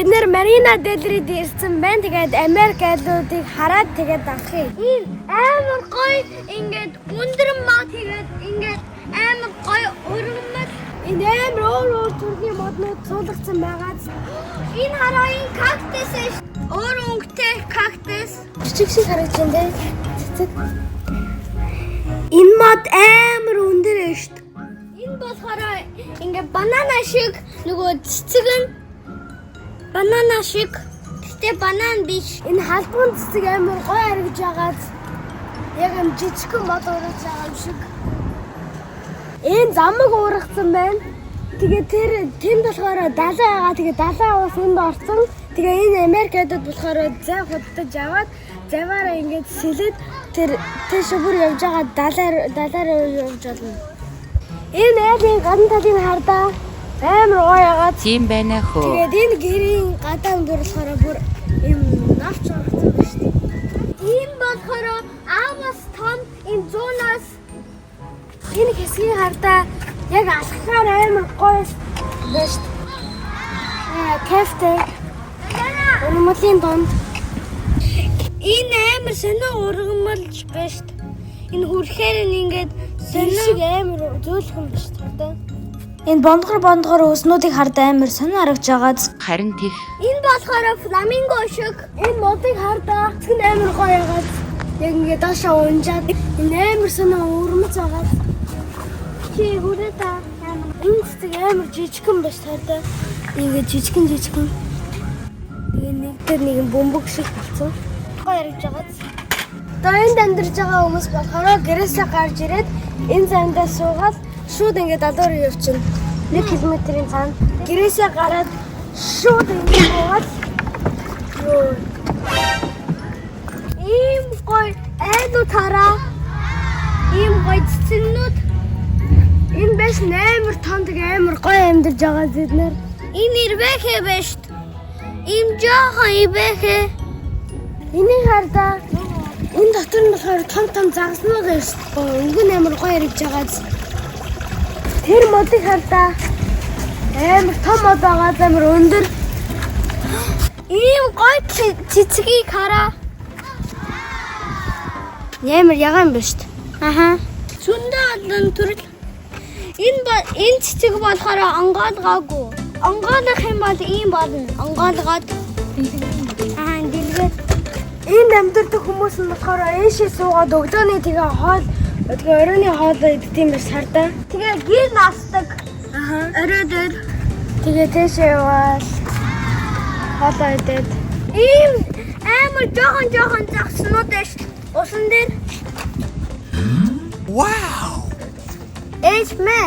Бид нэр Марина Делрид ирсэн байна. Тэгээд Америк айлуудыг хараад тэгээд авах юм. Энэ амар гоё ингээд өндөр мод тэгээд ингээд амар гоё өргөмөл. Энэ амар өөр төрлийн моднууд суулгацсан байгаа. Энэ хараа энэ кактус ээ. Өөр өнгөтэй кактус. Жижиг шиг харагдаж байна дээ. Цэцэг. Энэ мод амар өндөр ээ шүү дээ. Энэ болохоор ингээ банана шиг нөгөө цэцэг нь банана шиг гэтээ банан биш. Энэ халбан цэцэг амар гоё харагдаж байгаад яг юм жижигхэн мод ураж байгаа юм шиг. Энэ замаг уургацсан байна. Тэгээ тэнд болохоор далай байгаа. Тэгээ далай уус энд орсон. Тэгээ энэ Америкад болохоор зай худалдаж аваад заваараа ингээд сэлээд тэр шүбэр явж байгаа далаараа явж болно. Энэ айлын гадна талын хардаа амар гоё ягаад тийм байна хөө. Тэгээд энэ гэрийн гадаа өндөрлөхөөр бүр юм навч орсон байна шүү дээ. Энэ болохоор аавас том энэ зуунаас энэ хэсгийн хардаа яг алхахаар амар гоё байна шүү дээ. Кафе. Өнөмлийн донд. Энэ амар сонио ургамалж байна шүү дээ. Энэ хүрхээр ингээд сонио амар зөөлхөн байна шүү дээ. Энэ бондгор өснүүдийг хард амар сонио харагч байгааз. Харин тийх. Энэ болохоор фламинго шиг. Энэ модыг хардаа цэг амар гоё байгааз. Яг ингээд доошоо унжаад энэ амар сонио урмц байгааз. Чи хүрээ та. Энэ цэг амар жижигхэн байна шүү дээ. Ингээд жижигхэн. Тэгээ нэг тэр нэг бөмбөг шиг болсон. Гоё яригж байгааз. Энд амьдарч байгаа хүмүүс болохоор гэрээсээ гарч ирээд энэ замдаа суугаад шууд ингээд далуур явчихна. 1 км-ийн цаана гэрээсээ гараад шууд ингээд суугаад ийм гоё айлуу тараа ийм гоё цэцэгнүүд энэ бас амар том тэгээ амар гоё амьдарч байгаа зэднэр. Энэ ирбэхэ байна шүү дээ. Ийм жоохон ирбэхэ. Энийг хардаа энэ дотор нь болохоор том загаснууд байна шүү дээ. Өнгөн амар гоё яригж байгааз. Тэр модыг хардаа амар том мод байгаа амар өндөр. Ийм гоё цэцгийг хараа. Ямар ягаан байна шүү дээ. Аха. Сүндээ алдан төрөл. Энэ цэцэг болохоор онгоолгаагүй. Онгоолгох юм бол ийм болно. Онгоолгоод дэлгээд энд амьдардаг хүмүүс нь болохоор ээшээ суугаад өглөөний тэгээ хоол тэгээ оройны хоол идэх юм биш хардаа. Тэгээ гэр насдаг. Аха. Орой дээр тэгээ тэшээ яваад хоол идээд ийм амар жоохон загснууд байна шүү. Усан дээр. Вау! Эсмэ.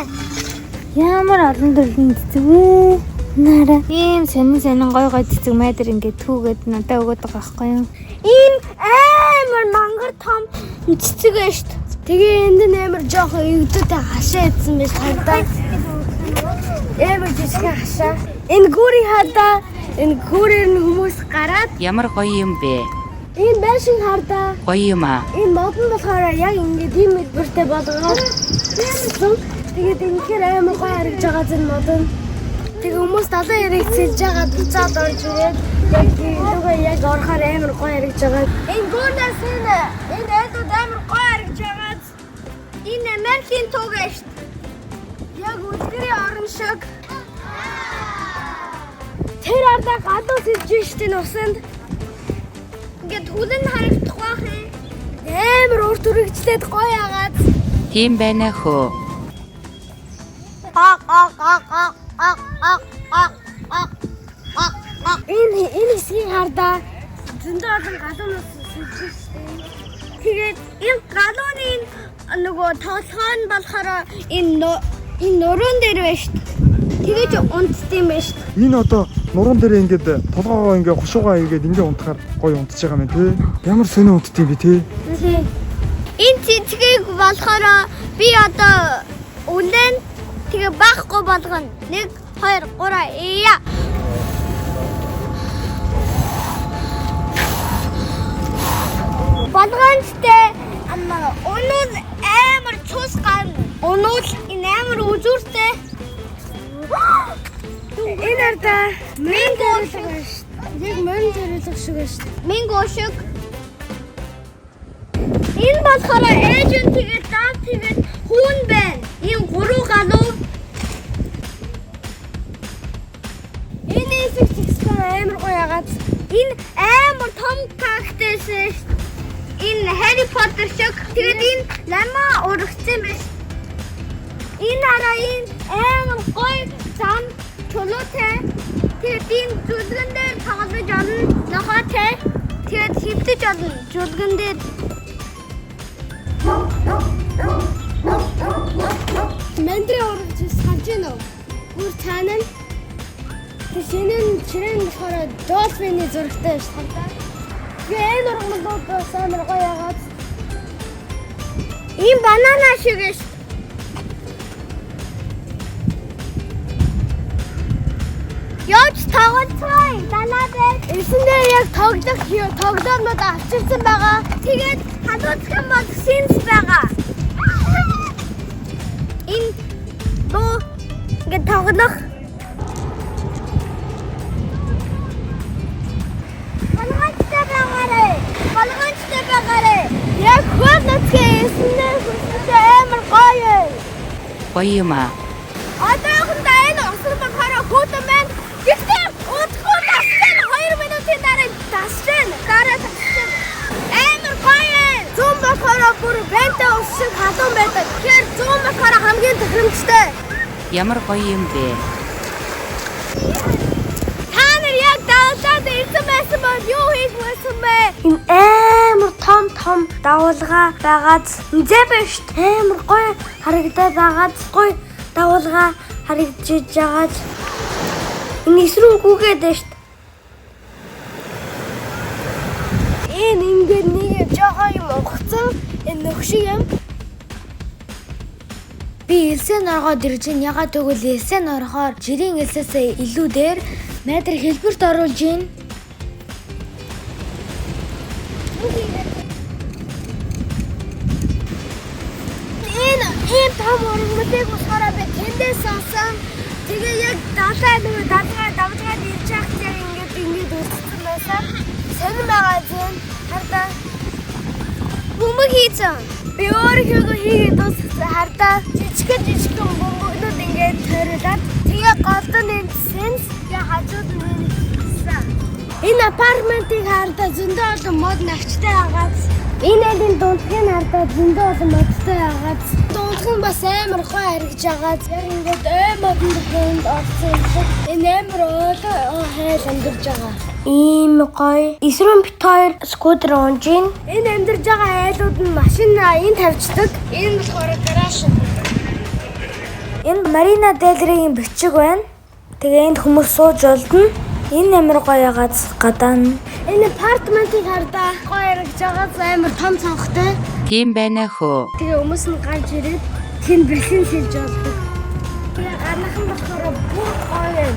Ямар олон төрлийн цэцэг вэ? Нара. Ийм сонин гой цэцэг майдар ингээд түүгээд надад өгöd байгаа байхгүй юу? Ийм амар мангар том цэцэг байна шүү дээ. Тэгээ энд нь амар жоохон өвдөдөө хашаа идсэн байж хардаа. Амар жижиг хашаа. Энэ гүрийн хадаа энэ гүрээр нь хүмүүс гараад Ямар гоё юм бэ? энэ байшин хардаа Гоё юм аа. энэ модон болохоор яг ингээд ийм мэдвэртэй болгоод тэгээд энэхээр амар гоё харагдж байгаа зэн модон. Тэгээ хүмүүс далайн яриг цэлж байгаа буцаад орж ирээд яг лугаа яг орохоор амар гоё харагдж байгаа. Энэ гүрнээс энэ айлууд амар гоё харагдж байгаа. Энэ Америкийн туг ээ шүү дээ. Яг үлгэрийн орон шиг. Тэр ардаа гадуу сэлж штэ нусанд. Ингээд хүлэн харагдах байх юм. Амар урт үргэлжлээд гоё агаад. Тийм байна хөө. Энэ хэсгийг хардаа зөндөө олон галуунаас сэлж штэ. Тэгээд энэ галууны нөгөө тоглоом болохоор энэ нуруунд дээр байна штэ. Тэгэж унтдсан байна штэ. Энэ одоо нуруунд дээр ингээд толгоогоо ингээд хушуугаа хийгээд ингээд унтахаар гоё унтж байгаа юм тий. Ямар сонио унтд юм бэ тий. Энэ цэцгийг болохоор би одоо үлэн тэгээ баахгүй болгоно. 1 2 3 яа. Болгоонтэй өнөө амар цус гарна. Өнөө энэ амар үзүүртэй. Энэ ардаа манго шиг шүү. Яг мөн зэрэлэг шиг шүү. Манго шиг. Энэ болохоор эйжент тэгээд дав тэгээд хүн байна. Энэ 3 галуу. Энэ хэсэг амар гоё ягаад. Энэ амар том кактус шүү. Энэ Harry Potter шиг. Тэгээд энэ лама урагцсан биш. Энэ хараа энэ амар гоё зам чулуутай. Тэгээд энэ зүлгэн дээр тоглож олно. Нохотой. Тэгээд хөвдөж олно. Зүлгэн дээр. Мэндрэ урагч сарж гэнэ үү? Гүр цаана нь шинэн болохоор долфины зурагтай шалтгаан. Энэ ургамлууд амар гоё ягаад. Энэ банана шиг ээ. Яаж тоглоцгоо данаа эсэндээ яг тоглоомнууд авчирсан байгаа. Тэгээд халууцхан бол синс байгаа. Энэ боо ингээд тоглох. Балганчтай байгаарэ. Яг хөөцгөө эсэндээ хүсэлтэй амар гоё. Гоё юм аа. Одоохондоо энэ осор бахараа хөтөн байна. Гэхдээ удахгүй тассан 2 минутын дараа тассан. Дараа тассан. Амар гоё. Зүүн бахараа бүр бэнтэ усшиг халуун байдаг. Тэгэхээр зүүн бахараа хамгийн тохиромжтой. Ямар гоё юм бэ? Та нар яг давлаад ирсэн байсан бол юу хийх байсан бэ? Энэ амар том давуулга байгаад зэ биш амар гоё харагдаад байгаад гоё давуулга харагдаж байгаад энэ эсрүү гүгээд байна шүү дээ. Энэ ингээд нэг жоохон юм угцсан энэ нөхшиг юм. Би элсэн оргоод ирж ин ягаад тэгвэл элсэн орохоор жирийн элсээсээ илүү дээр метр хэлбэрт оруулж ийн. Энэ том ургамлыг болохоор би тэндээс сонсон. Тэгээ яг давжгаад ирж байхдаа ингээд үргэлжлсэн байсан. Сонир байгаа зэн хардаа бөмбөг хийцэн. Би өөрийнхөө хийгээд дууссан хардаа жижигхэн бөмбөгнүүд ингээд тойруулаад тэгээ голдон энэсэнс тэгээ хажууд нь хийсэн. Энэ апартментыг хардаа зөндөө олон мод навчтай байгаад энэ эдийн дундхын хардаа зөндөө олон модтой байгаад дундхан бас амар гоё харагдаж байгаад яг ингээд модны хүнд орсон шиг энэ амар хойл амьдарч байгаа. Ийм гоё. Эсрэн бит хоёр скутер унжин. Энэ амьдарч байгаа айлууд нь машина энэ тавьчихдаг. Энэ болохоор гараж. Энэ Марина Дель-Рейгийн бичиг байна. Тэгээ энд хүмүүс сууж олдно. Энэ амар гоё гац гадаа. Энэ апартментыг хардаа гоё харагдаж байгаа амар том цонхтой. Тийм байна хөө. Тэгээ хүмүүс нь гарч ирээд тэн бэлэн сэлж олдог. Тэгээ гарнахын болохоор бүх гоё.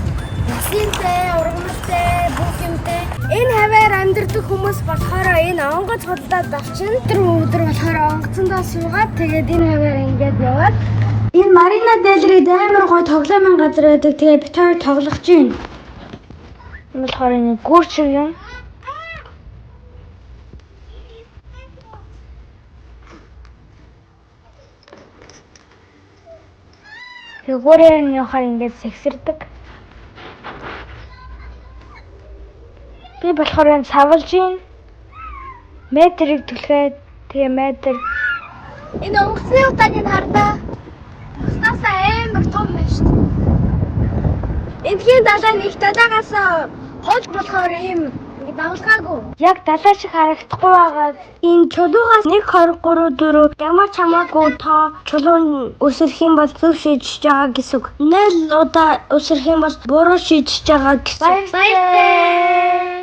Насинтэй, ургамалтай, бүх юмтай. Энэ хаваар амьдардаг хүмүүс болохоор энэ онгоц бодлоод авчин. Өдөр болохоор онгоцондоо суугаад тэгээд энэ хаваар ингээд яваад энэ Марина Дель-Рейд амар гоё тоглоомын газар байдаг. Тэгээ бид хоёр тоглох чинь. Энэ болохоор энэ гүрч юм. Тэгвэрээр нь явахаар ингээд сэгсэрдэг. Би болохоор энэ савлж ийн. Метрийг түлхээд тэгээ метр. Энэ онгоцны утааг нь хардаа. Уснасаа амар том байна шүү дээ. Эндхийн далай нэг далаагаас хол болохоор ийм давлгаагүй. Яг далай шиг харагдахгүй байгаа. Энэ чулуугаас 1 2 3 4 ямар чамаагүй тоо чулуун өсөрөх юм бол зөв шийдэж байгаа гэсэн үг. 0 удаа өсөрөх юм бол буруу шийдэж байгаа гэсэн. Баярлалаа.